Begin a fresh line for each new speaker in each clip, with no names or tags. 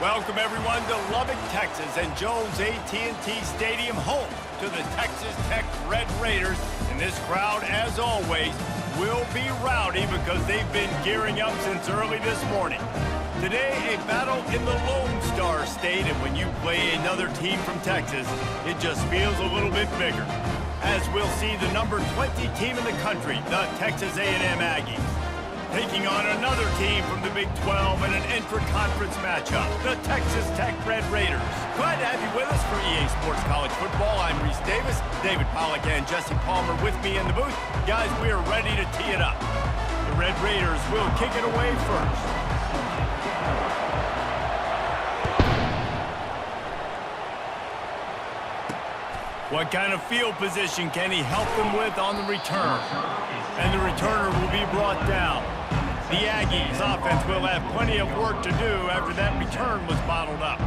Welcome everyone to Lubbock, Texas and Jones AT&T Stadium, home to the Texas Tech Red Raiders. And this crowd, as always, will be rowdy because they've been gearing up since early this morning. Today, a battle in the Lone Star State, and when you play another team from Texas, it just feels a little bit bigger. As we'll see the number 20 team in the country, the Texas A&M Aggies, taking on another team from the Big 12 in an intra-conference matchup, the Texas Tech Red Raiders. Glad to have you with us for EA Sports College Football. I'm Reese Davis, David Pollack and Jesse Palmer with me in the booth. Guys, we are ready to tee it up. The Red Raiders will kick it away first. What kind of field position can he help them with on the return? And the returner will be brought down. The Aggies offense will have plenty of work to do after that return was bottled up.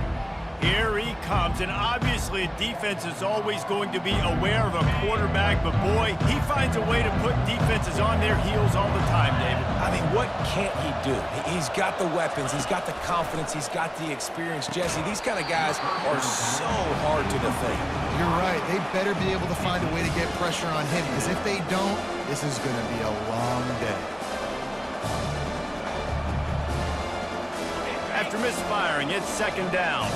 Here he comes, and obviously defense is always going to be aware of a quarterback, but boy, he finds a way to put defenses on their heels all the time, David.
I mean, what can't he do? He's got the weapons, he's got the confidence, he's got the experience. Jesse, these kind of guys are so hard to defend.
You're right. They better be able to find a way to get pressure on him, because if they don't, this is going to be a long day.
After misfiring, it's second down.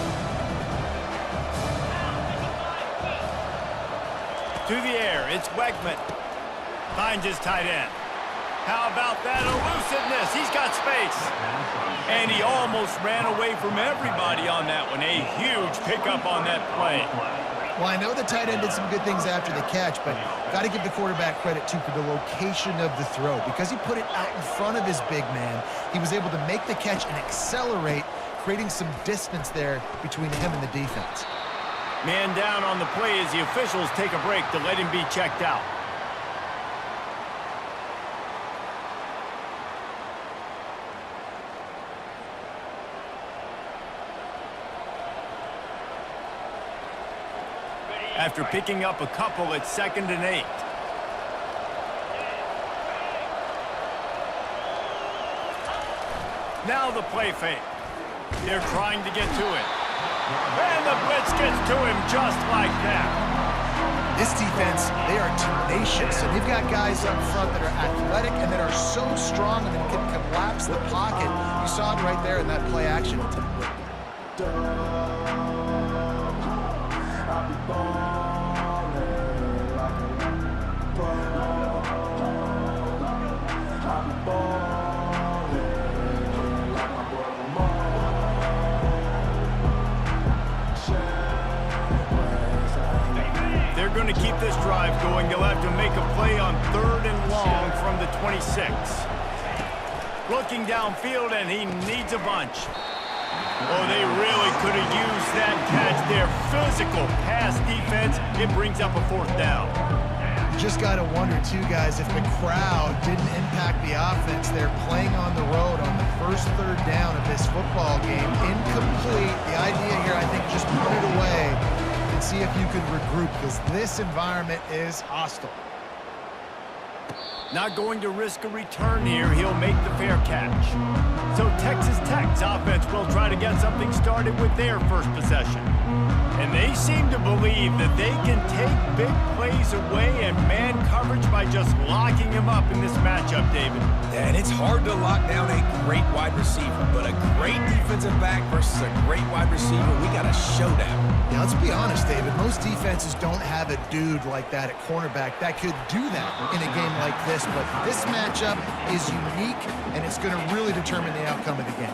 To the air, it's Wegman. Finds his tight end. How about that elusiveness? He's got space. And he almost ran away from everybody on that one. A huge pickup on that play.
Well, I know the tight end did some good things after the catch, but got to give the quarterback credit, too, for the location of the throw. Because he put it out in front of his big man, he was able to make the catch and accelerate, creating some distance there between him and the defense.
Man down on the play as the officials take a break to let him be checked out. After picking up a couple, it's 2nd and 8. Now the play fake. They're trying to get to it. And the blitz gets to him just like that.
This defense, they are tenacious, and they've got guys up front that are athletic and that are so strong and that can collapse the pocket. You saw it right there in that play action.
They're going to keep this drive going. They'll have to make a play on 3rd and long from the 26. Looking downfield, and he needs a bunch. Oh, they really could have used that catch. Their physical pass defense, it brings up a 4th down.
You just got to wonder, too, guys, if the crowd didn't impact the offense. They're playing on the road on the first 3rd down of this football game. Incomplete. The idea here, I think, just put it away and see if you can regroup, because this environment is hostile.
Not going to risk a return here. He'll make the fair catch. So Texas Tech's offense will try to get something started with their first possession. And they seem to believe that they can take big plays away and man coverage by just locking him up in this matchup, David.
And it's hard to lock down a great wide receiver, but a great defensive back versus a great wide receiver, we got a showdown.
Now, let's be honest, David. Most defenses don't have a dude like that at cornerback that could do that in a game like this, but this matchup is unique, and it's going to really determine the outcome of the game.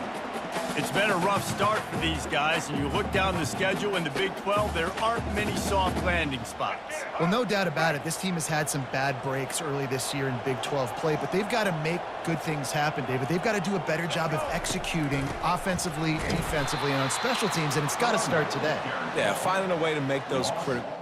It's been a rough start for these guys, and you look down the schedule in the Big 12, there aren't many soft landing spots.
Well, no doubt about it. This team has had some bad breaks early this year in Big 12 play, but they've got to make good things happen, David. They've got to do a better job of executing offensively, defensively, and on special teams, and it's got to start today.
Yeah, finding a way to make those critical.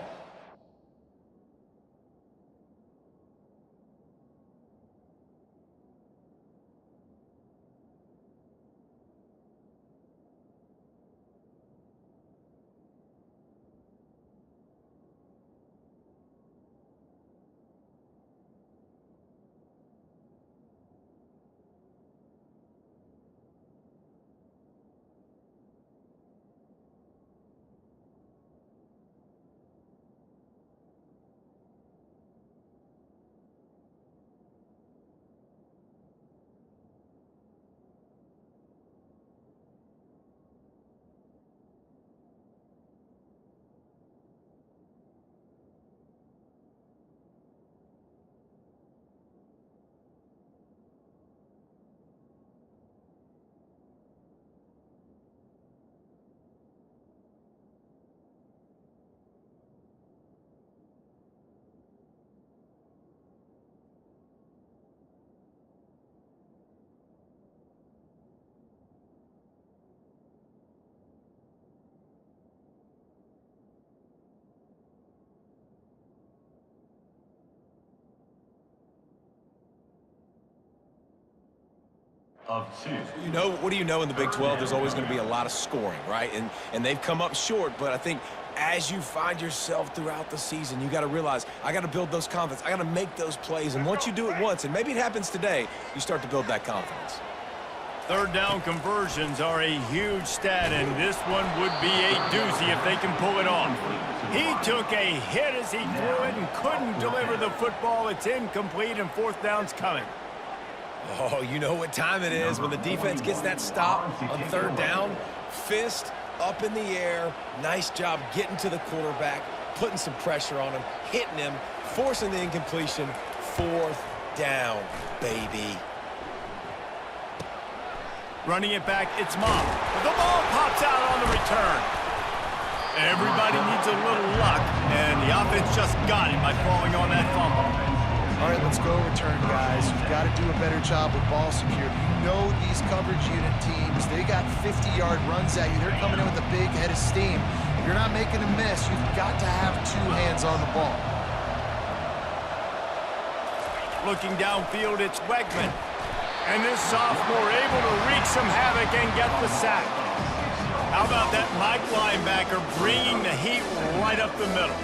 of 2.
You know, what do you know in the Big 12? There's always going to be a lot of scoring, right? And they've come up short, but I think as you find yourself throughout the season, you got to realize, I got to build those confidence. I got to make those plays. And once you do it once, and maybe it happens today, you start to build that confidence.
Third down conversions are a huge stat, and this one would be a doozy if they can pull it off. He took a hit as he threw it and couldn't deliver the football. It's incomplete, and fourth down's coming.
Oh, you know what time it is when the defense gets that stop on third down. Fist up in the air. Nice job getting to the quarterback, putting some pressure on him, hitting him, forcing the incompletion. Fourth down, baby.
Running it back, it's Mock. The ball pops out on the return. Everybody needs a little luck, and the offense just got it by falling on that fumble.
All right, let's go return, guys. You've got to do a better job with ball security. You know these coverage unit teams, they got 50-yard runs at you. They're coming in with a big head of steam. If you're not making a miss, you've got to have two hands on the ball.
Looking downfield, it's Wegman. And this sophomore able to wreak some havoc and get the sack. How about that Mike linebacker bringing the heat right up the middle?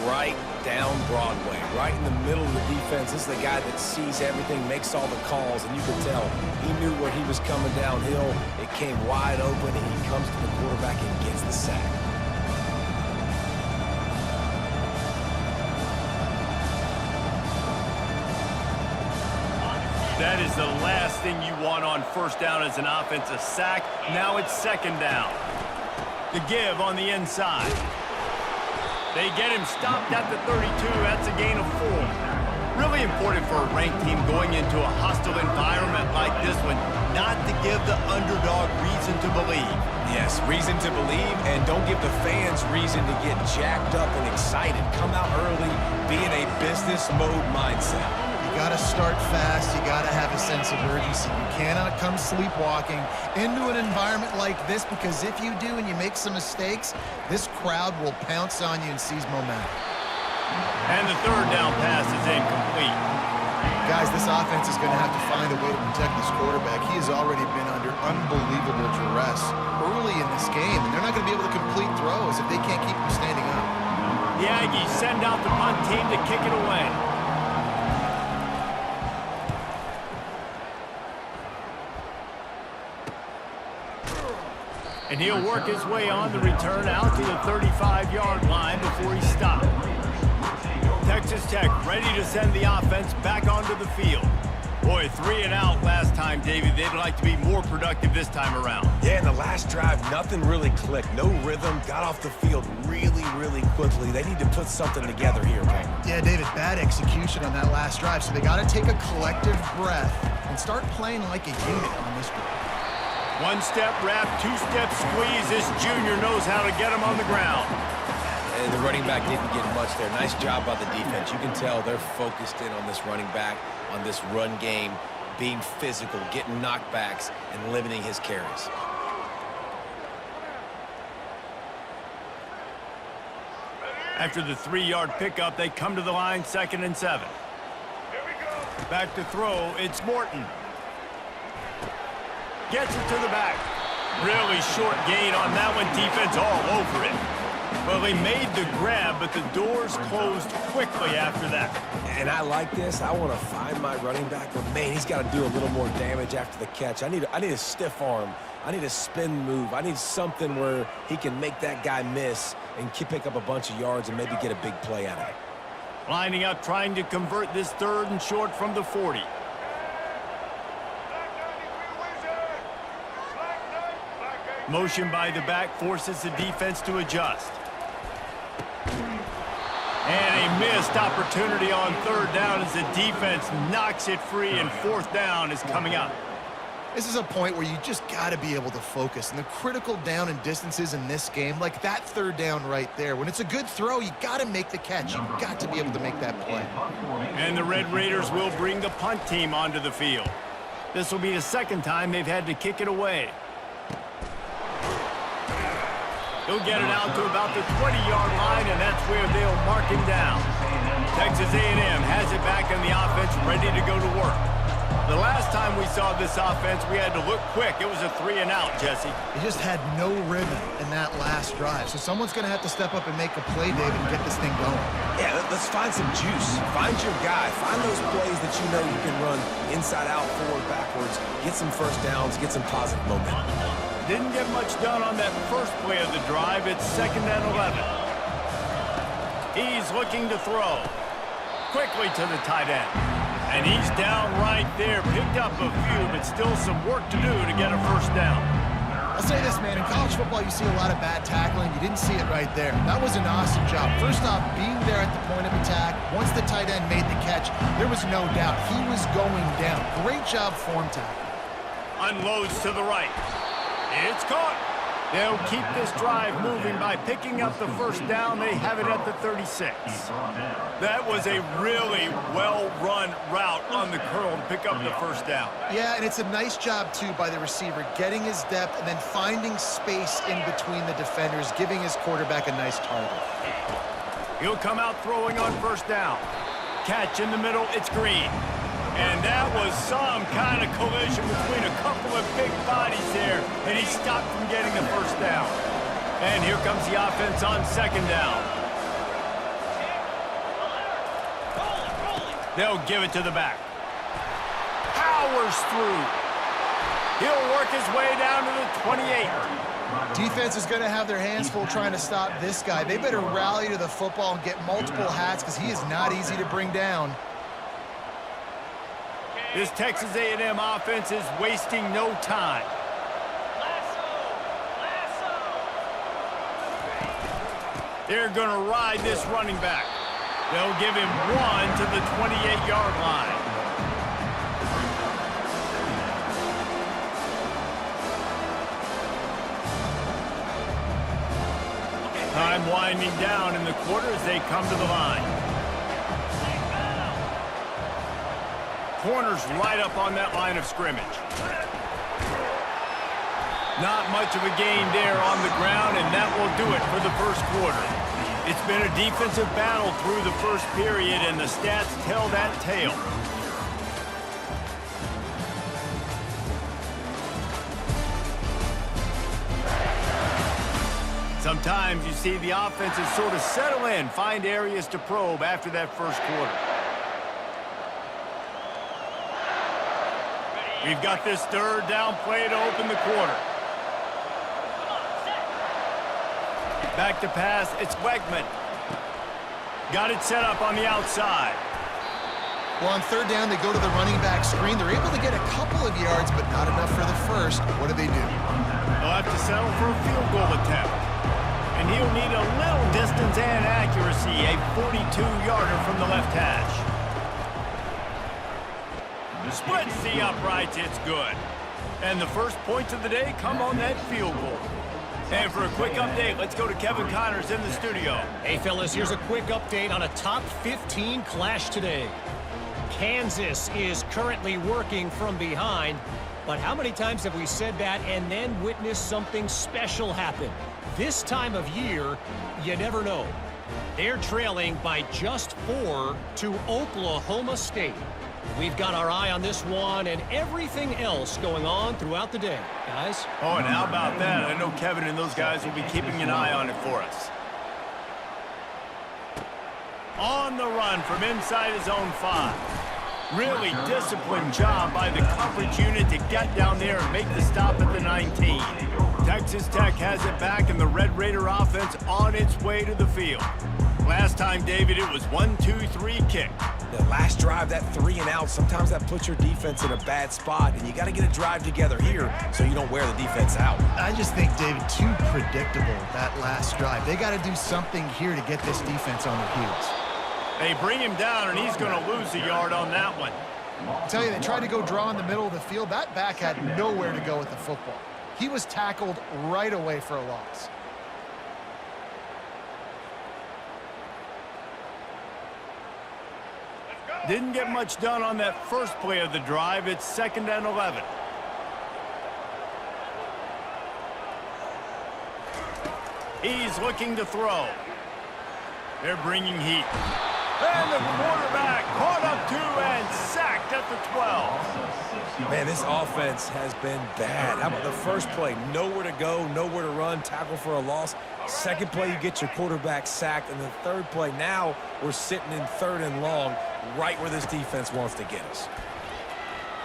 Right down Broadway, right in the middle of the defense. This is the guy that sees everything, makes all the calls, and you can tell he knew where he was coming downhill. It came wide open, and he comes to the quarterback and gets the sack.
That is the last thing you want on first down as an offensive sack. Now it's second down. The give on the inside. They get him stopped at the 32. That's a gain of 4. Really important for a ranked team going into a hostile environment like this one, not to give the underdog reason to believe.
Yes, reason to believe, and don't give the fans reason to get jacked up and excited. Come out early, be in a business mode mindset.
You got to start fast. You got to have a sense of urgency. You cannot come sleepwalking into an environment like this, because if you do and you make some mistakes, this crowd will pounce on you and seize momentum.
And the third down pass is incomplete.
Guys, this offense is going to have to find a way to protect this quarterback. He has already been under unbelievable duress early in this game, and they're not going to be able to complete throws if they can't keep him standing up.
The Aggies send out the punt team to kick it away. And he'll work his way on the return out to the 35-yard line before he stopped. Texas Tech ready to send the offense back onto the field. Boy, 3 and out last time, David. They'd like to be more productive this time around.
Yeah, in the last drive, nothing really clicked. No rhythm, got off the field really, really quickly. They need to put something together here, man.
Yeah, David, bad execution on that last drive, so they got to take a collective breath and start playing like a unit on this drive.
One-step wrap, two-step squeeze. This junior knows how to get him on the ground.
And the running back didn't get much there. Nice job by the defense. You can tell they're focused in on this running back, on this run game, being physical, getting knockbacks, and limiting his carries.
After the 3-yard pickup, they come to the line, 2nd and 7. Back to throw, it's Morton. Gets it to the back. Really short gain on that one. Defense all over it. Well, they made the grab, but the doors closed quickly after that.
And I like this. I want to find my running back, but man, he's got to do a little more damage after the catch. I need a stiff arm. I need a spin move. I need something where he can make that guy miss and pick up a bunch of yards and maybe get a big play out of it.
Lining up, trying to convert this 3rd and short from the 40. Motion by the back forces the defense to adjust. And a missed opportunity on 3rd down as the defense knocks it free, and 4th down is coming up.
This is a point where you just got to be able to focus. And the critical down and distances in this game, like that 3rd down right there, when it's a good throw, you got to make the catch. You've got to be able to make that play.
And the Red Raiders will bring the punt team onto the field. This will be the 2nd time they've had to kick it away. He'll get it out to about the 20-yard line, and that's where they'll mark him down. Texas A&M has it back in the offense, ready to go to work. The last time we saw this offense, we had to look quick. It was a 3-and-out, Jesse.
They just had no rhythm in that last drive. So someone's going to have to step up and make a play, David, and get this thing going.
Yeah, let's find some juice. Find your guy. Find those plays that you know you can run inside out, forward, backwards. Get some first downs. Get some positive momentum.
Didn't get much done on that first play of the drive. It's 2nd and 11. He's looking to throw. Quickly to the tight end. And he's down right there. Picked up a few, but still some work to do to get a first down.
I'll say this, man. In college football, you see a lot of bad tackling. You didn't see it right there. That was an awesome job. First off, being there at the point of attack. Once the tight end made the catch, there was no doubt he was going down. Great job form tackle.
Unloads to the right. It's caught. They'll keep this drive moving by picking up the first down. They have it at the 36. That was a really well-run route on the curl to pick up the first down.
Yeah, and it's a nice job, too, by the receiver, getting his depth and then finding space in between the defenders, giving his quarterback a nice target.
He'll come out throwing on first down. Catch in the middle, it's Green. And that was some kind of collision between a couple of big bodies there, and he stopped from getting the first down. And here comes the offense on 2nd down. They'll give it to the back. Powers through. He'll work his way down to the 28.
Defense is going to have their hands full trying to stop this guy. They better rally to the football and get multiple hats because he is not easy to bring down.
This Texas A&M offense is wasting no time. They're going to ride this running back. They'll give him 1 to the 28-yard line. Time winding down in the quarter as they come to the line. Corners right up on that line of scrimmage. Not much of a gain there on the ground, and that will do it for the first quarter. It's been a defensive battle through the first period, and the stats tell that tale. Sometimes you see the offenses sort of settle in, find areas to probe after that first quarter. We've got this 3rd down play to open the quarter. Back to pass, it's Wegman. Got it set up on the outside.
Well, on 3rd down, they go to the running back screen. They're able to get a couple of yards, but not enough for the first. What do?
They'll have to settle for a field goal attempt. And he'll need a little distance and accuracy, a 42-yarder from the left hash. Splits the uprights, it's good. And the first points of the day come on that field goal. And for a quick update, let's go to Kevin Connors in the studio.
Hey, fellas, here's a quick update on a top 15 clash today. Kansas is currently working from behind, but how many times have we said that and then witnessed something special happen? This time of year, you never know. They're trailing by just 4 to Oklahoma State. We've got our eye on this one and everything else going on throughout the day, guys.
Oh, and how about that? I know Kevin and those guys will be keeping an eye on it for us. On the run from inside his own 5. Really disciplined job by the coverage unit to get down there and make the stop at the 19. Texas Tech has it back, and the Red Raider offense on its way to the field. Last time, David, it was 1-2-3 kick.
The last drive, that 3-and-out, sometimes that puts your defense in a bad spot, and you got to get a drive together here so you don't wear the defense out.
I just think, David, too predictable, that last drive. They got to do something here to get this defense on their heels.
They bring him down, and he's going to lose a yard on that one.
I tell you, they tried to go draw in the middle of the field. That back had nowhere to go with the football. He was tackled right away for a loss.
Didn't get much done on that first play of the drive. It's 2nd and 11. He's looking to throw. They're bringing heat. And the quarterback caught up to and sacked at the 12.
Man, this offense has been bad. How about the first play? Nowhere to go, nowhere to run, tackle for a loss. Second play, you get your quarterback sacked. And the third play, now we're sitting in 3rd and long, right where this defense wants to get us.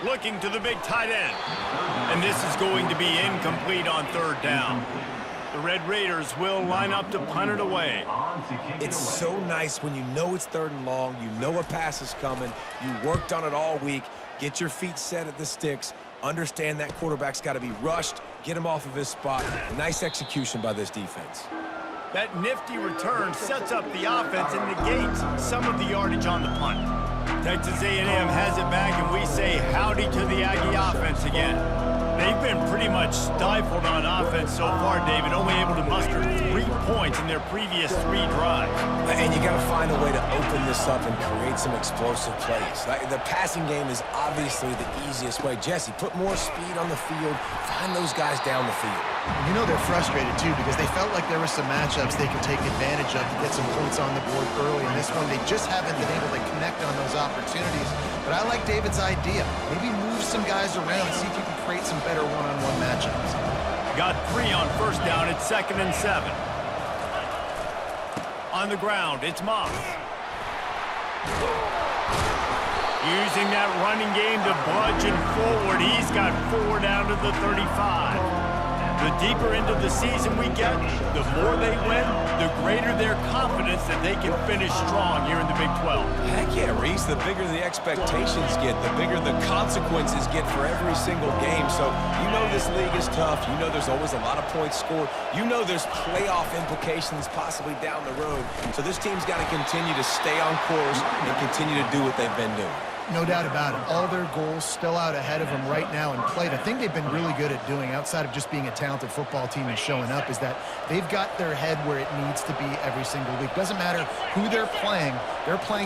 Looking to the big tight end. And this is going to be incomplete on 3rd down. The Red Raiders will line up to punt it away.
It's so nice when you know it's 3rd and long, you know a pass is coming, you worked on it all week, get your feet set at the sticks, understand that quarterback's got to be rushed, get him off of his spot. Nice execution by this defense.
That nifty return sets up the offense and negates some of the yardage on the punt. Texas A&M has it back, and we say howdy to the Aggie offense again. They've been pretty much stifled on offense so far, David, only able to muster 3 points in their previous 3 drives.
And you got to find a way to open this up and create some explosive plays. The passing game is obviously the easiest way. Jesse, put more speed on the field, find those guys down the field.
You know they're frustrated, too, because they felt like there were some matchups they could take advantage of to get some points on the board early. In this one, they just haven't been able to connect on those opportunities. But I like David's idea. Maybe move some guys around, see if you can create some better one-on-one matchups.
Got 3 on 1st down. It's 2nd and 7. On the ground, it's Moss. Using that running game to bludgeon forward. He's got 4 down to the 35. The deeper into the season we get, the more they win, the greater their confidence that they can finish strong here in the Big 12.
Heck yeah, Reese. The bigger the expectations get, the bigger the consequences get for every single game. So you know this league is tough. You know there's always a lot of points scored. You know there's playoff implications possibly down the road. So this team's got to continue to stay on course and continue to do what they've been doing.
No doubt about it. All their goals still out ahead of them right now in play. The thing they've been really good at doing, outside of just being a talented football team and showing up, is that they've got their head where it needs to be every single week. Doesn't matter who they're playing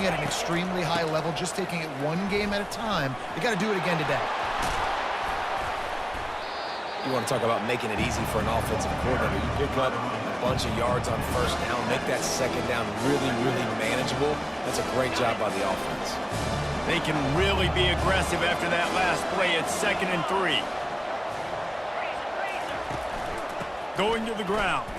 at an extremely high level, just taking it one game at a time. They got to do it again today.
You want to talk about making it easy for an offensive coordinator. You pick up a bunch of yards on 1st down, make that 2nd down really, really manageable. That's a great job by the offense.
They can really be aggressive after that last play. It's 2nd and 3. Going to the ground.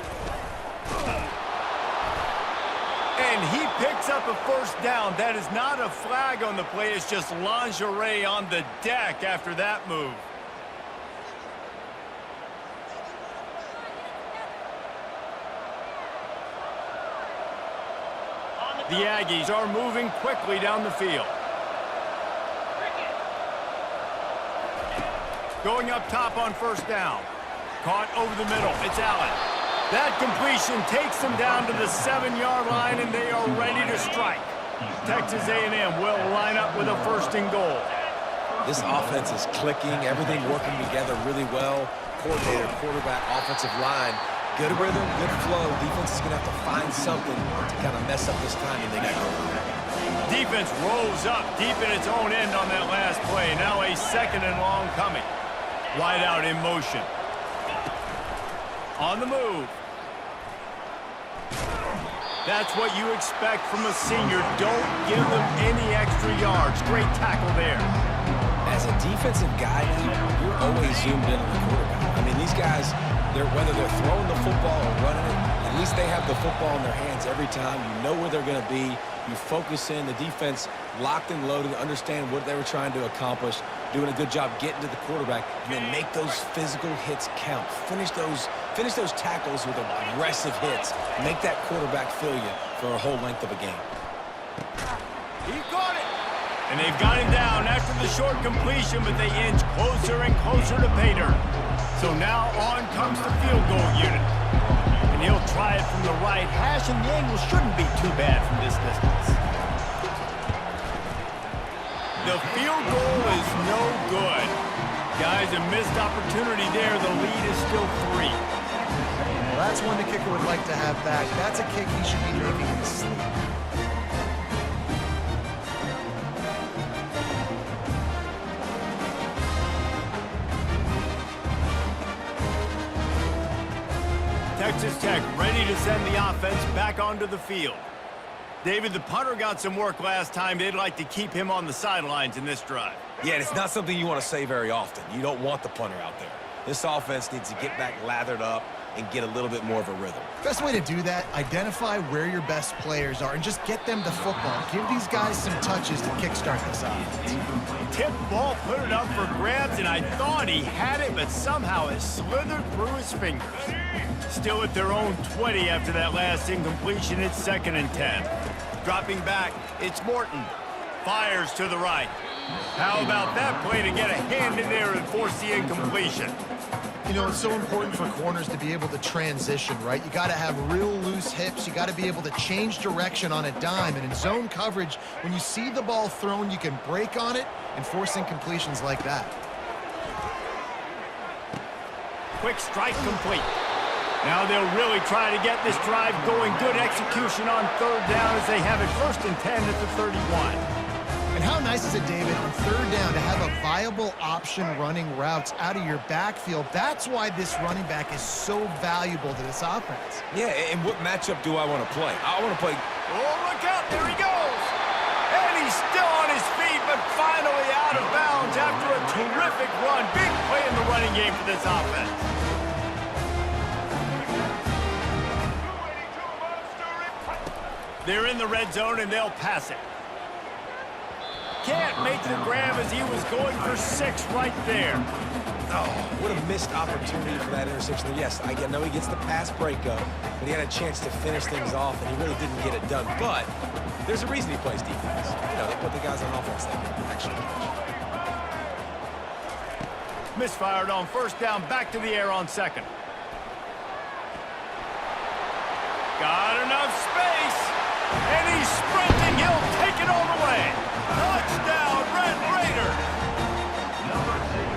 And he picks up a 1st down. That is not a flag on the play. It's just lingerie on the deck after that move. The Aggies are moving quickly down the field. Going up top on 1st down. Caught over the middle. It's Allen. That completion takes them down to the 7-yard line, and they are ready to strike. Texas A&M will line up with a 1st and goal.
This offense is clicking. Everything working together really well. Coordinator, quarterback, offensive line. Good rhythm, good flow. Defense is going to have to find something to kind of mess up this timing they got going on.
Defense rolls up deep in its own end on that last play. Now a 2nd and long coming. Wide out in motion. On the move. That's what you expect from a senior. Don't give them any extra yards. Great tackle there.
As a defensive guy now, you're always zoomed in on the quarterback. I mean, these guys, whether they're throwing the football or running it, at least they have the football in their hands every time. You know where they're going to be. You focus in. The defense locked and loaded, understand what they were trying to accomplish, doing a good job getting to the quarterback, and then make those physical hits count. Finish those tackles with aggressive hits. Make that quarterback feel you for a whole length of a game.
He got it. And they've got him down after the short completion, but they inch closer and closer to pay dirt. So now on comes the field goal unit. And he'll try it from the right hash, and the angle shouldn't be too bad from this distance. The field goal is no good. Guys, a missed opportunity there. The lead is still 3.
Well, that's one the kicker would like to have back. That's a kick he should be making in his sleep.
Texas Tech ready to send the offense back onto the field. David, the punter got some work last time. They'd like to keep him on the sidelines in this drive.
Yeah, and it's not something you want to say very often. You don't want the punter out there. This offense needs to get back lathered up and get a little bit more of a rhythm.
Best way to do that, identify where your best players are and just get them the football. Give these guys some touches to kickstart this offense.
Tip ball, put it up for grabs, and I thought he had it, but somehow it slithered through his fingers. Still at their own 20 after that last incompletion. It's 2nd and 10. Dropping back, it's Morton. Fires to the right. How about that play to get a hand in there and force the incompletion?
You know, it's so important for corners to be able to transition, right? You got to have real loose hips. You got to be able to change direction on a dime. And in zone coverage, when you see the ball thrown, you can break on it and force incompletions like that.
Quick strike complete. Now they'll really try to get this drive going. Good execution on 3rd down as they have it 1st and 10 at the 31.
And how nice is it, David, on 3rd down to have a viable option running routes out of your backfield? That's why this running back is so valuable to this offense.
Yeah, and what matchup do I want to play? I want to play...
Oh, look out. There he goes. And he's still on his feet, but finally out of bounds after a terrific run. Big play in the running game for this offense. They're in the red zone, and they'll pass it. Can't make the grab as he was going for 6 right there.
Oh, what a missed opportunity for that interception. Yes, I know he gets the pass breakup, but he had a chance to finish things off, and he really didn't get it done. But there's a reason he plays defense. You know, they put the guys on offense that can actually catch.
Misfired on 1st down, back to the air on 2nd. Got enough space, and he's sprinting. He'll take it all the way. Touchdown, Red Raiders!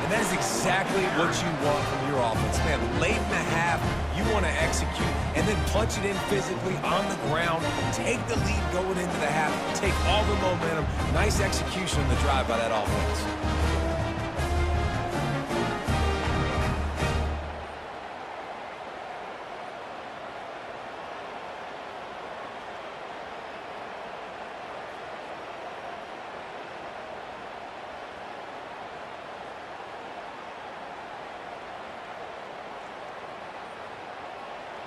And that is exactly what you want from your offense, man. Late in the half, you want to execute and then punch it in physically on the ground, take the lead going into the half, take all the momentum. Nice execution on the drive by that offense.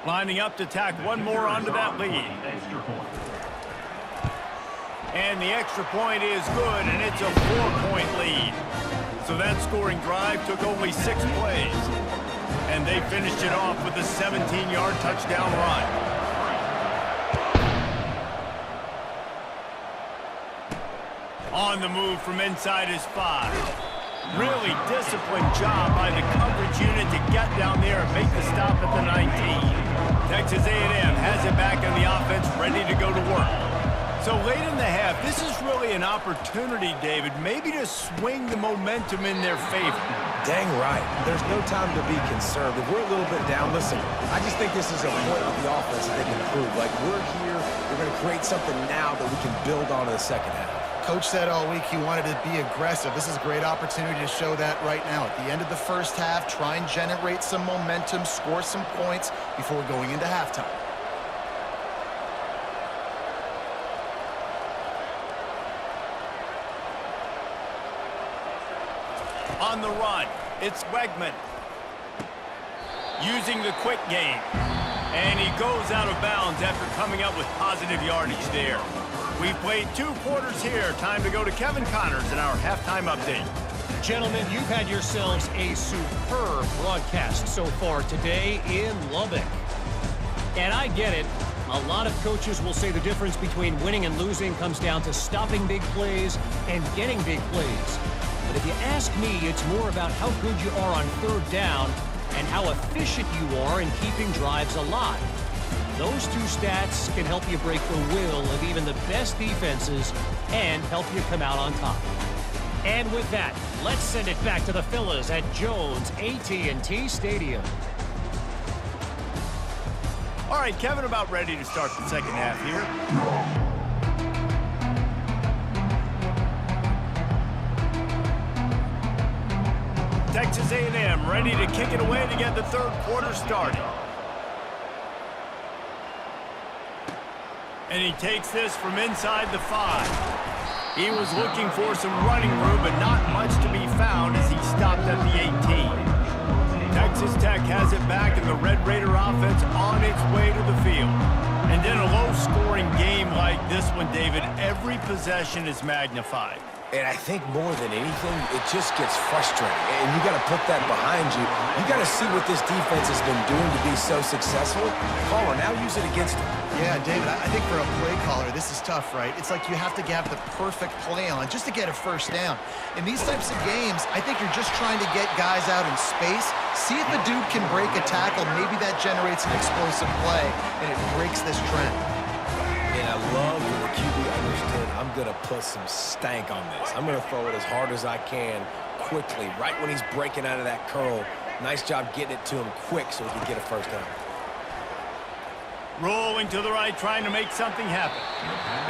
Lining up to tack one more onto that lead. And the extra point is good, and it's a 4-point lead. So that scoring drive took only 6 plays. And they finished it off with a 17-yard touchdown run. On the move from inside his 5. Really disciplined job by the coverage unit to get down there and make the stop at the 19. Texas A&M has it back on the offense, ready to go to work. So late in the half, this is really an opportunity, David, maybe to swing the momentum in their favor.
Dang right. There's no time to be concerned. If we're a little bit down, listen, I just think this is a point of the offense that they can improve. Like, we're here, we're going to create something now that we can build on in the 2nd half.
Coach said all week he wanted to be aggressive. This is a great opportunity to show that right now. At the end of the 1st half, try and generate some momentum, score some points before going into halftime.
On the run, it's Wegman. Using the quick game. And he goes out of bounds after coming up with positive yardage there. We've played 2 quarters here. Time to go to Kevin Connors in our halftime update.
Gentlemen, you've had yourselves a superb broadcast so far today in Lubbock. And I get it. A lot of coaches will say the difference between winning and losing comes down to stopping big plays and getting big plays. But if you ask me, it's more about how good you are on 3rd down and how efficient you are in keeping drives alive. Those 2 stats can help you break the will of even the best defenses and help you come out on top. And with that, let's send it back to the fellas at Jones AT&T Stadium.
All right, Kevin, about ready to start the 2nd half here. Texas A&M ready to kick it away to get the 3rd quarter started. And he takes this from inside the 5. He was looking for some running room, but not much to be found as he stopped at the 18. Texas Tech has it back, and the Red Raider offense on its way to the field. And in a low-scoring game like this one, David, every possession is magnified.
And I think more than anything, it just gets frustrating. And you got to put that behind you. You got to see what this defense has been doing to be so successful. Caller, now use it against them.
Yeah, David, I think for a play caller, this is tough, right? It's like you have to have the perfect play on just to get a first down. In these types of games, I think you're just trying to get guys out in space, see if the dude can break a tackle. Maybe that generates an explosive play, and it breaks this trend.
And I love that the QB understood, I'm going to put some stank on this. I'm going to throw it as hard as I can quickly, right when he's breaking out of that curl. Nice job getting it to him quick so he can get a first down.
Rolling to the right, trying to make something happen.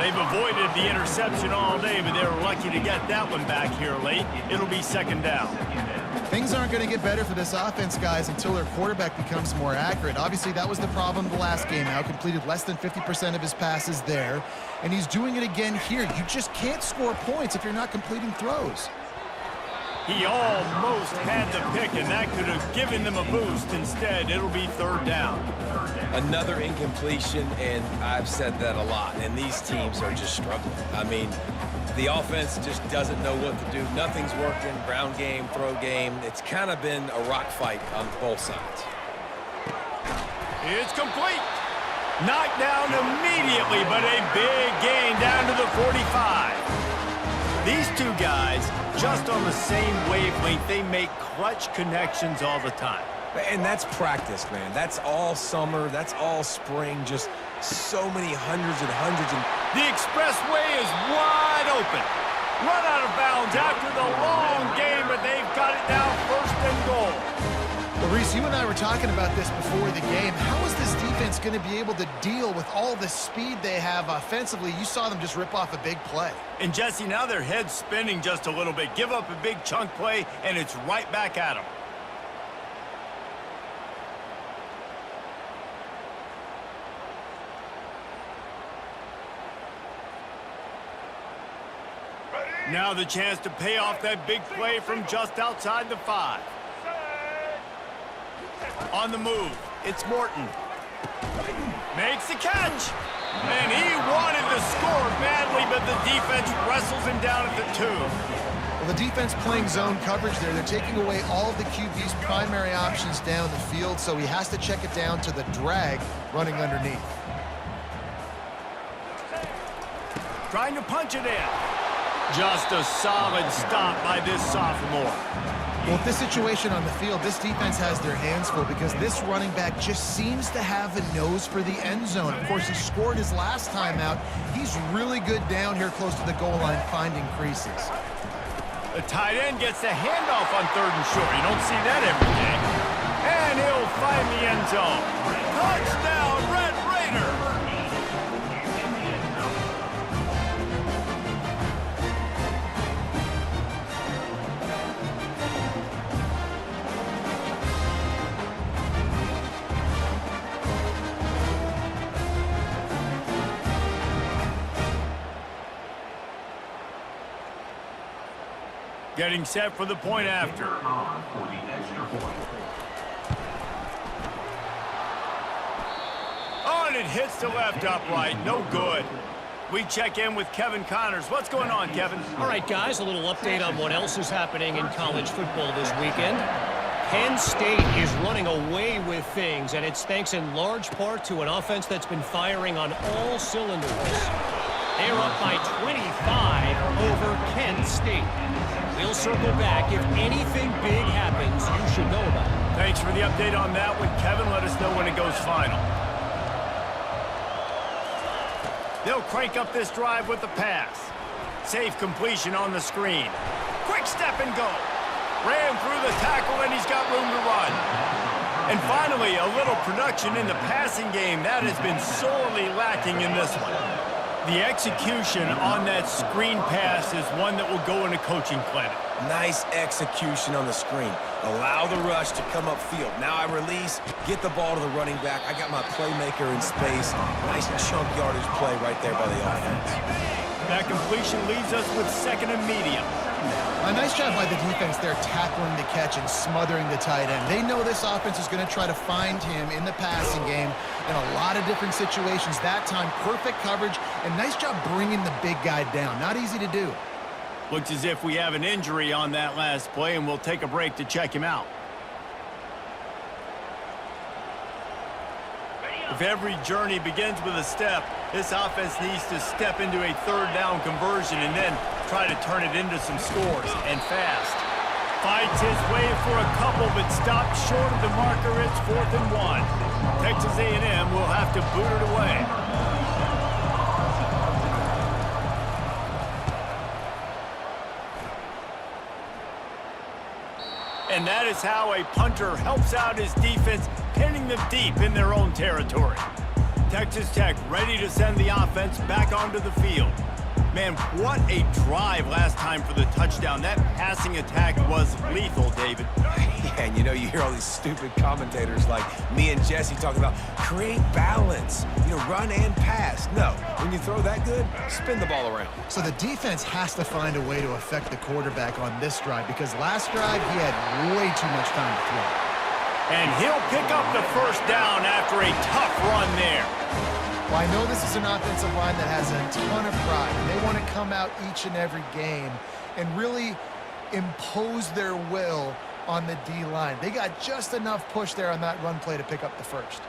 They've avoided the interception all day, but they were lucky to get that one back here late. It'll be second down.
Things aren't going to get better for this offense, guys, until their quarterback becomes more accurate. Obviously, that was the problem the last game out. Completed less than 50% of his passes there, and he's doing it again here. You just can't score points if you're not completing throws.
He almost had the pick, and that could have given them a boost. Instead, it'll be third down.
Another incompletion, and I've said that a lot, and these teams are just struggling. I mean, the offense just doesn't know what to do. Nothing's working. Ground game, throw game. It's kind of been a rock fight on both sides.
It's complete. Knocked down immediately, but a big gain down to the 45. These two guys, just on the same wavelength, they make clutch connections all the time.
And that's practice, man. That's all summer. That's all spring. Just so many hundreds and hundreds.
The expressway is wide open. Run out of bounds after the long game, but they've got it now first and goal.
Well, Reese, you and I were talking about this before the game. How is this defense going to be able to deal with all the speed they have offensively? You saw them just rip off a big play.
And, Jesse, now their head's spinning just a little bit. Give up a big chunk play, and it's right back at them. Now the chance to pay off that big play from just outside the 5. On the move, it's Morton. Makes the catch. And he wanted to score badly, but the defense wrestles him down at the 2.
Well, the defense playing zone coverage there. They're taking away all of the QB's primary options down the field, so he has to check it down to the drag running underneath.
Trying to punch it in. Just a solid stop by this sophomore.
Well, with this situation on the field, this defense has their hands full because this running back just seems to have a nose for the end zone. Of course, he scored his last time out. He's really good down here close to the goal line, finding creases.
The tight end gets the handoff on third and short. You don't see that every day. And he'll find the end zone. Touchdown, Red Raiders! Getting set for the point after. Oh, and it hits the left upright. No good. We check in with Kevin Connors. What's going on, Kevin?
All right, guys, a little update on what else is happening in college football this weekend. Penn State is running away with things, and it's thanks in large part to an offense that's been firing on all cylinders. They're up by 25 over Kent State. We'll circle back. If anything big happens, you should know about it.
Thanks for the update on that one, Kevin. Let us know when it goes final. They'll crank up this drive with the pass. Safe completion on the screen. Quick step and go. Ran through the tackle, and he's got room to run. And finally, a little production in the passing game. That has been sorely lacking in this one. The execution on that screen pass is one that will go in a coaching clinic.
Nice execution on the screen. Allow the rush to come upfield. Now I release, get the ball to the running back. I got my playmaker in space. Nice chunk yardage play right there by the offense.
That completion leaves us with second and medium.
A nice job by the defense there tackling the catch and smothering the tight end. They know this offense is going to try to find him in the passing game in a lot of different situations. That time, perfect coverage and nice job bringing the big guy down. Not easy to do.
Looks as if we have an injury on that last play, and we'll take a break to check him out. If every journey begins with a step, this offense needs to step into a third down conversion and then try to turn it into some scores, and fast. Fights his way for a couple, but stopped short of the marker. It's 4th and 1. Texas A&M will have to boot it away. And that is how a punter helps out his defense, pinning them deep in their own territory. Texas Tech ready to send the offense back onto the field. Man, what a drive last time for the touchdown. That passing attack was lethal, David.
Yeah, and you know, you hear all these stupid commentators like me and Jesse talking about create balance, run and pass. No, when you throw that good, spin the ball around.
So the defense has to find a way to affect the quarterback on this drive because last drive he had way too much time to throw.
And he'll pick up the first down after a tough run there.
Well, I know this is an offensive line that has a ton of pride. And they want to come out each and every game and really impose their will on the D-line. They got just enough push there on that run play to pick up the first.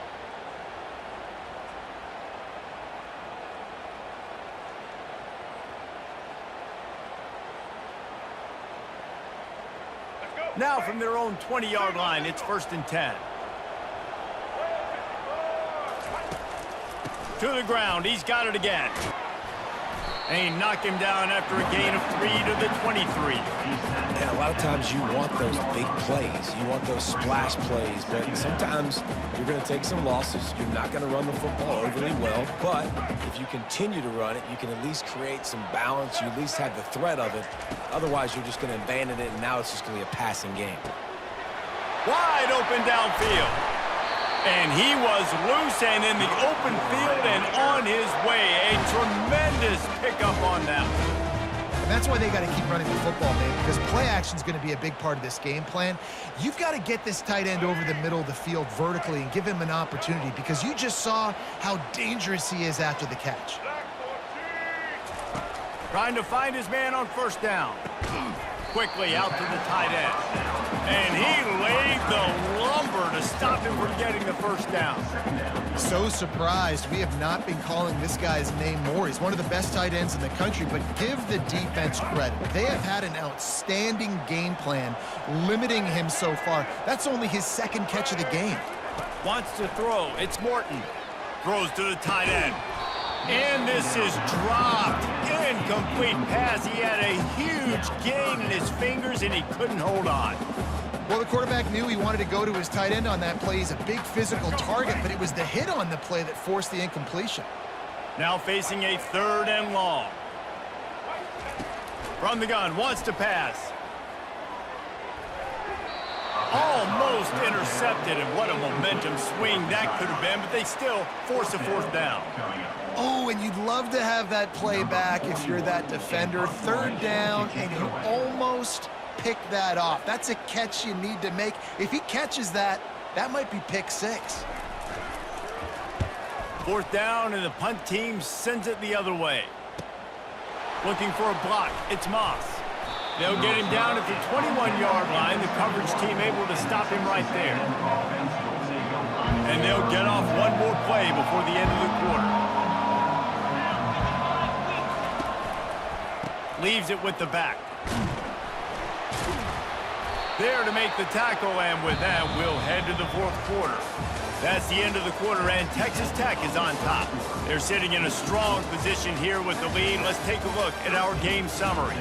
Now from their own 20-yard line, it's 1st and 10. To the ground, he's got it again. And he knocked him down after a gain of 3 to the 23.
And a lot of times you want those big plays. You want those splash plays, but sometimes you're going to take some losses. You're not going to run the football overly well, but if you continue to run it, you can at least create some balance. You at least have the threat of it. Otherwise, you're just going to abandon it, and now it's just going to be a passing game.
Wide open downfield. And he was loose and in the open field and on his way. A tremendous pickup on that one.
And that's why they got to keep running the football, man, because play action is going to be a big part of this game plan. You've got to get this tight end over the middle of the field vertically and give him an opportunity because you just saw how dangerous he is after the catch.
Trying to find his man on first down. Quickly out to the tight end. And he laid the lumber to stop him from getting the first down.
So surprised. We have not been calling this guy's name more. He's one of the best tight ends in the country, but give the defense credit. They have had an outstanding game plan limiting him so far. That's only his second catch of the game.
Wants to throw. It's Morton. Throws to the tight end. And this is dropped. Incomplete pass. He had a huge gain in his fingers, and he couldn't hold on.
Well, the quarterback knew he wanted to go to his tight end on that play. He's a big physical target, but it was the hit on the play that forced the incompletion.
Now facing a 3rd and long. From the gun, wants to pass. Almost intercepted, and what a momentum swing that could have been, but they still force a 4th down.
Oh, and you'd love to have that play back if you're that defender. 3rd down, and you almost pick that off. That's a catch you need to make. If he catches that, that might be pick 6.
4th down, and the punt team sends it the other way. Looking for a block. It's Moss. They'll get him down at the 21-yard line. The coverage team able to stop him right there. And they'll get off one more play before the end of the quarter. Leaves it with the back. There to make the tackle, and with that, we'll head to the 4th quarter. That's the end of the quarter, and Texas Tech is on top. They're sitting in a strong position here with the lead. Let's take a look at our game summary.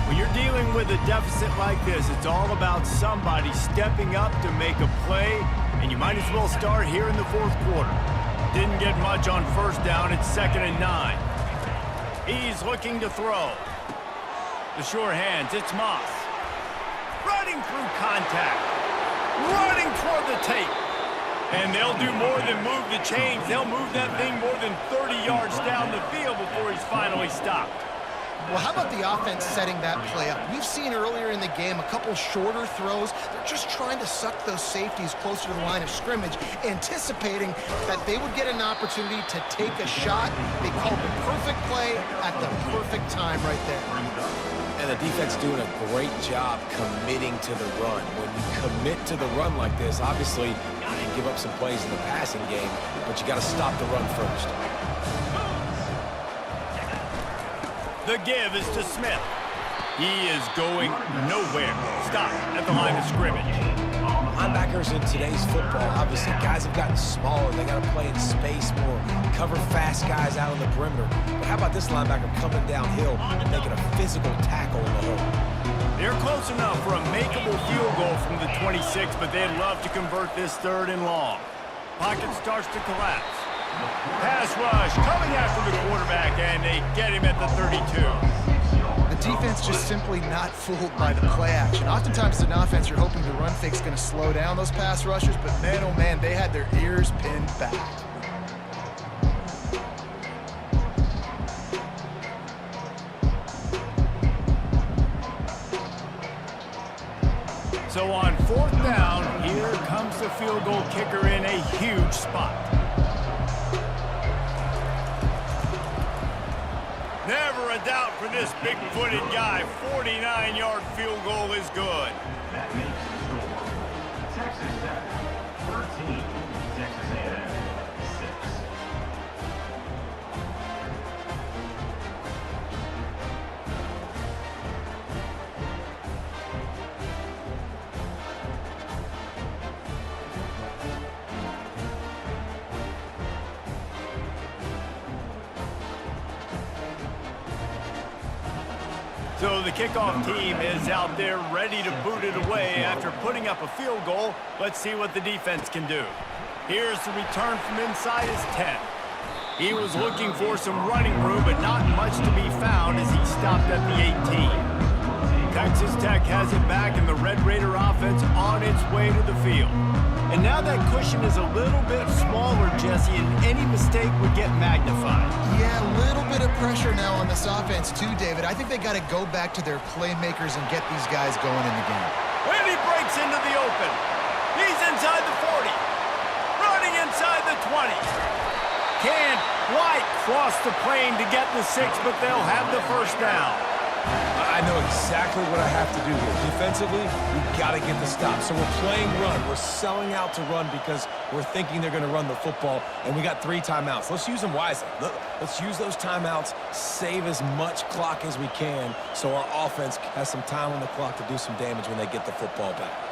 When you're dealing with a deficit like this, it's all about somebody stepping up to make a play And you might as well start here in the fourth quarter. Didn't get much on first down. It's 2nd and 9. He's looking to throw. The sure hands, it's Moss. Running through contact. Running toward the tape. And they'll do more than move the chains. They'll move that thing more than 30 yards down the field before he's finally stopped.
Well, how about the offense setting that play up? We've seen earlier in the game a couple shorter throws. They're just trying to suck those safeties closer to the line of scrimmage, anticipating that they would get an opportunity to take a shot. They called the perfect play at the perfect time right there.
And the defense doing a great job committing to the run. When you commit to the run like this, obviously you can give up some plays in the passing game, but you got to stop the run first.
The give is to Smith. He is going nowhere. Stop at the line of scrimmage.
Linebackers in today's football, obviously, guys have gotten smaller. They got to play in space more, cover fast guys out on the perimeter. But how about this linebacker coming downhill and making a physical tackle in the hole?
They're close enough for a makeable field goal from the 26, but they'd love to convert this 3rd and long. Pocket starts to collapse. Pass rush coming after the quarterback, and they get him at the 32.
The defense just simply not fooled by the play action. Oftentimes as an offense, you're hoping the run fake's going to slow down those pass rushers, but man, oh man, they had their ears pinned back.
So on 4th down, here comes the field goal kicker in a huge spot. Never a doubt for this big-footed guy. 49-yard field goal is good.
That makes the score Texas Tech 13, Texas A&M 6.
So the kickoff team is out there ready to boot it away after putting up a field goal. Let's see what the defense can do. Here's the return from inside his 10. He was looking for some running room, but not much to be found as he stopped at the 18. Texas Tech has it back, and the Red Raider offense on its way to the field. And now that cushion is a little bit smaller, Jesse, and any mistake would get magnified.
Yeah, a little bit of pressure now on this offense too, David. I think they got to go back to their playmakers and get these guys going in the game.
And he breaks into the open. He's inside the 40. Running inside the 20. Can't quite cross the plane to get the 6, but they'll have the 1st down.
I know exactly what I have to do here. Defensively, we've got to get the stop. So we're playing run. We're selling out to run because we're thinking they're going to run the football, and we got 3 timeouts. Let's use them wisely. Let's use those timeouts, save as much clock as we can so our offense has some time on the clock to do some damage when they get the football back.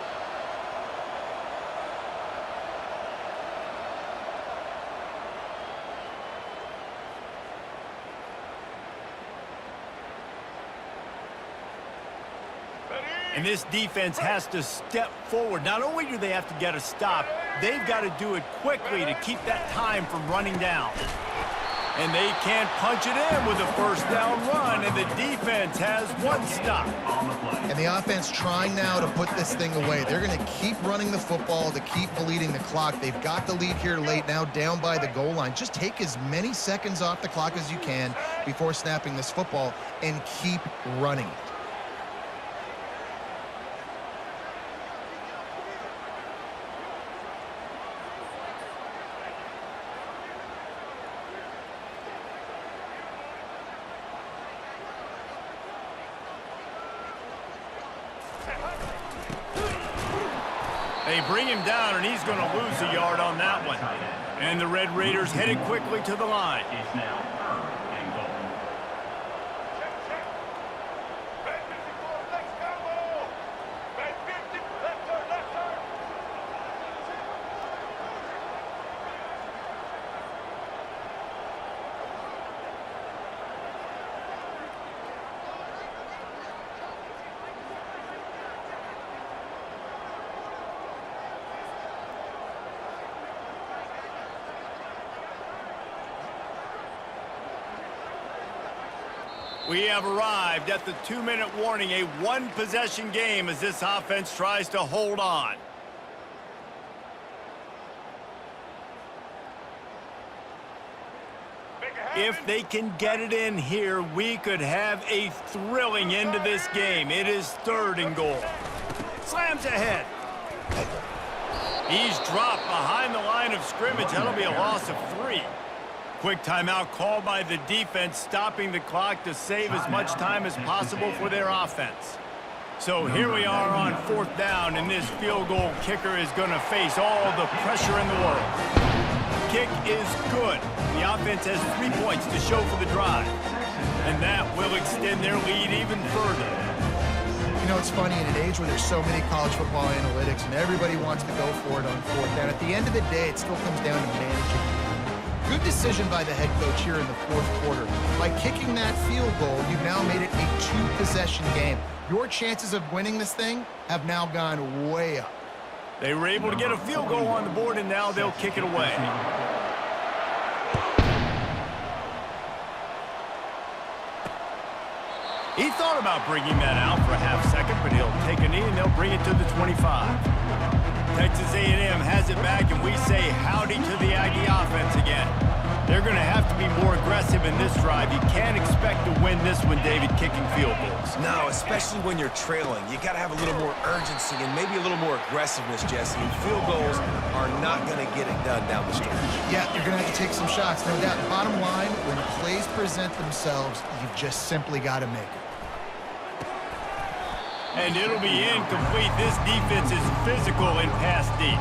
And this defense has to step forward. Not only do they have to get a stop, they've got to do it quickly to keep that time from running down. And they can't punch it in with a 1st down run, and the defense has 1 stop.
And the offense trying now to put this thing away. They're going to keep running the football to keep bleeding the clock. They've got the lead here late, now down by the goal line. Just take as many seconds off the clock as you can before snapping this football and keep running it.
They bring him down, and he's going to lose a yard on that one. And the Red Raiders headed quickly to the line.
Is now 3rd and goal.
We have arrived at the 2-minute warning, a one-possession game as this offense tries to hold on. If they can get it in here, we could have a thrilling end to this game. It is 3rd and goal. Slams ahead. He's dropped behind the line of scrimmage. That'll be a loss of 3. Quick timeout called by the defense, stopping the clock to save as much time as possible for their offense. So here we are on 4th down, and this field goal kicker is going to face all the pressure in the world. Kick is good. The offense has 3 points to show for the drive, and that will extend their lead even further.
You know, it's funny, in an age where there's so many college football analytics and everybody wants to go for it on 4th down, at the end of the day, it still comes down to managing. Good decision by the head coach here in the 4th quarter. By kicking that field goal, you've now made it a 2-possession game. Your chances of winning this thing have now gone way up.
They were able to get a field goal on the board, and now they'll kick it away. He thought about bringing that out for a half second, but he'll take a knee, and they'll bring it to the 25. Texas A&M has it back, and we say howdy to the Aggie offense again. They're going to have to be more aggressive in this drive. You can't expect to win this one, David, kicking field goals.
No, especially when you're trailing. You got to have a little more urgency and maybe a little more aggressiveness, Jesse. And field goals are not going to get it done down the stretch.
Yeah, you're going to have to take some shots, no doubt. Bottom line, when plays present themselves, you've just simply got to make it.
And it'll be incomplete. This defense is physical and pass deep.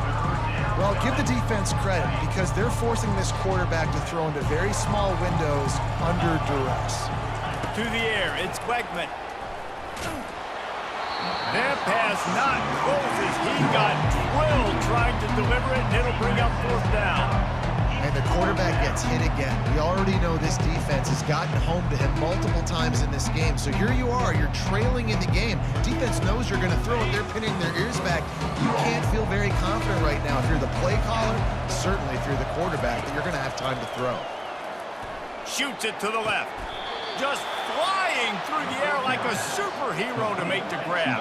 Well, give the defense credit because they're forcing this quarterback to throw into very small windows under duress.
To the air, it's Weigman. That pass not close as he got drilled trying to deliver it, and it'll bring up 4th down.
And the quarterback gets hit again. We already know this defense has gotten home to him multiple times in this game. So here you are, you're trailing in the game. Defense knows you're going to throw it. They're pinning their ears back. You can't feel very confident right now. If you're the play caller, certainly if you're the quarterback, that you're going to have time to throw.
Shoots it to the left. Just flying through the air like a superhero to make the grab.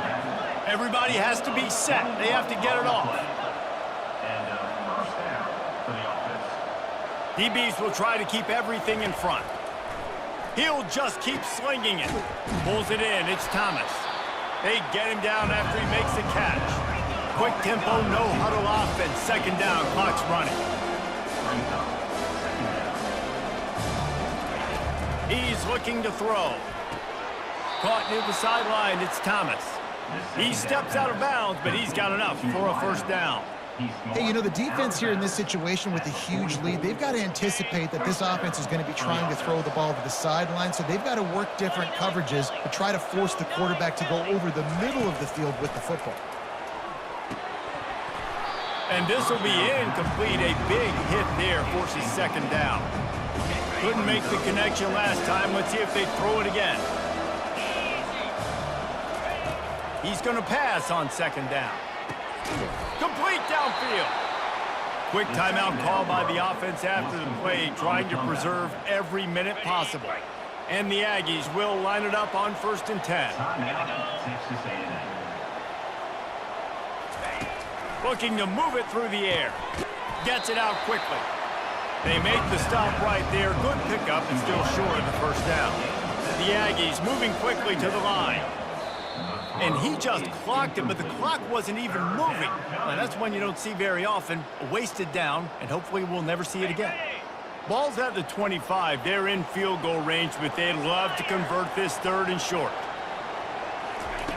Everybody has to be set. They have to get it off. DBs will try to keep everything in front. He'll just keep slinging it. Pulls it in. It's Thomas. They get him down after he makes the catch. Quick tempo, no huddle offense. 2nd down, clock's running. He's looking to throw. Caught near the sideline. It's Thomas. He steps out of bounds, but he's got enough for a 1st down.
Hey, you know, the defense here in this situation with a huge lead, they've got to anticipate that this offense is going to be trying to throw the ball to the sideline, so they've got to work different coverages to try to force the quarterback to go over the middle of the field with the football.
And this will be incomplete. A big hit there forces 2nd down. Couldn't make the connection last time. Let's see if they throw it again. He's going to pass on 2nd down. Complete downfield. Quick timeout called by the offense after the play, trying to preserve every minute possible. And the Aggies will line it up on 1st and 10. Looking to move it through the air. Gets it out quickly. They make the stop right there. Good pickup and still short of the 1st down. The Aggies moving quickly to the line. And he just clocked it, but the clock wasn't even moving. Now, that's one you don't see very often. A wasted down, and hopefully we'll never see it again. Ball's at the 25. They're in field goal range, but they'd love to convert this 3rd and short.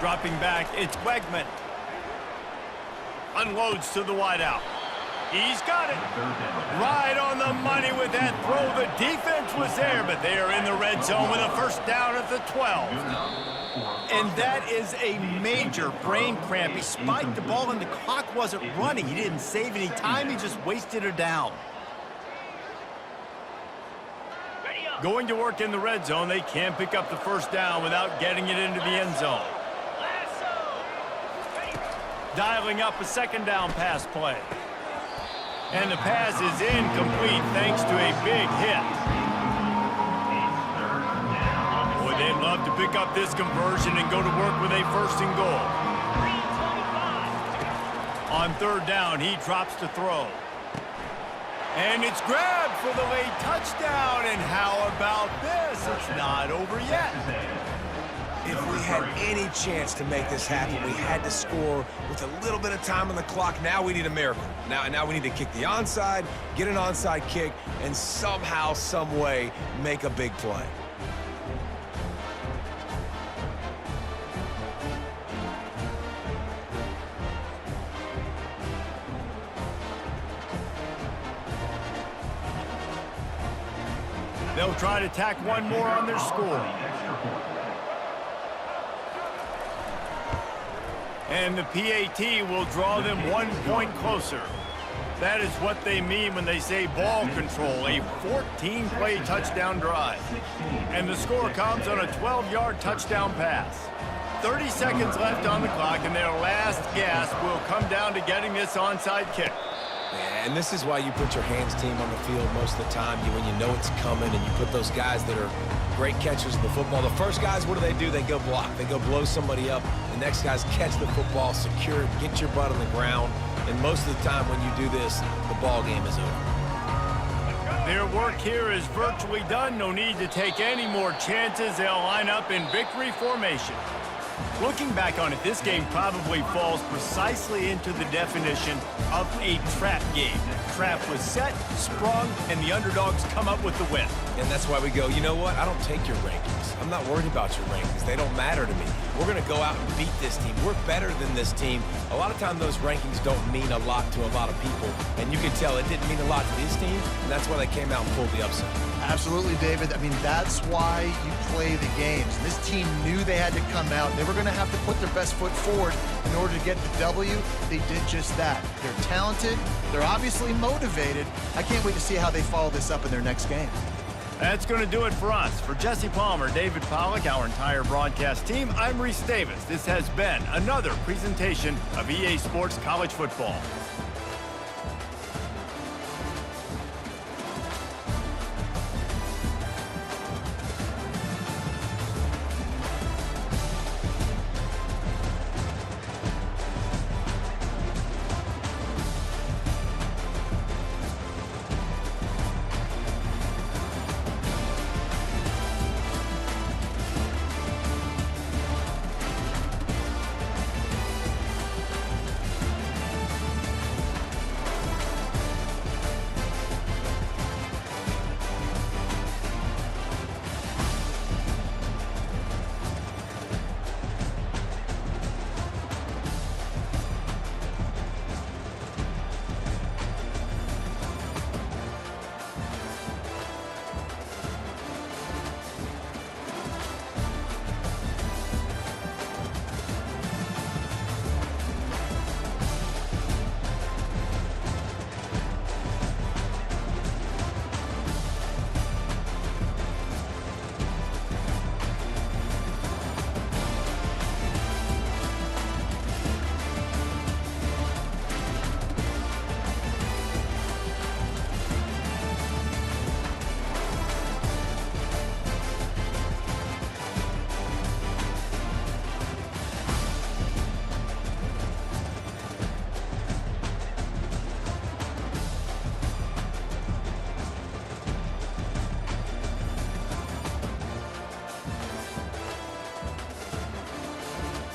Dropping back, it's Weigman. Unloads to the wideout. He's got it. Right on the money with that throw. The defense was there, but they are in the red zone with a 1st down at the 12. And that is a major brain cramp. He spiked the ball and the clock wasn't running. He didn't save any time. He just wasted it down. Going to work in the red zone. They can't pick up the 1st down without getting it into the end zone. Dialing up a 2nd down pass play. And the pass is incomplete thanks to a big hit. Boy, they'd love to pick up this conversion and go to work with a first and goal. On third down, he drops to throw. And it's grabbed for the late touchdown. And how about this? It's not over yet.
If we had any chance to make this happen, we had to score with a little bit of time on the clock. Now we need a miracle. Now we need to kick the onside, get an onside kick, and somehow, some way, make a big play.
They'll try to tack one more on their score. And the PAT will draw them 1 point closer. That is what they mean when they say ball control, a 14-play touchdown drive. And the score comes on a 12-yard touchdown pass. 30 seconds left on the clock, and their last gasp will come down to getting this onside kick.
Yeah, and this is why you put your hands team on the field most of the time, when you know it's coming, and you put those guys that are great catchers of the football. The first guys, what do? They go block. They go blow somebody up. The next guys catch the football, secure it, get your butt on the ground. And most of the time when you do this, the ball game is over.
Their work here is virtually done. No need to take any more chances. They'll line up in victory formation. Looking back on it, this game probably falls precisely into the definition of a trap game. Trap was set, sprung, and the underdogs come up with the win.
And that's why we go, you know what? I don't take your rankings. I'm not worried about your rankings. They don't matter to me. We're going to go out and beat this team. We're better than this team. A lot of times those rankings don't mean a lot to a lot of people. And you can tell it didn't mean a lot to this team, and that's why they came out and pulled the upset.
Absolutely, David. I mean, that's why you play the games. This team knew they had to come out. They were going to have to put their best foot forward in order to get the W. They did just that. They're talented. They're obviously motivated. I can't wait to see how they follow this up in their next game.
That's going to do it for us. For Jesse Palmer, David Pollack, our entire broadcast team, I'm Reese Davis. This has been another presentation of EA Sports College Football.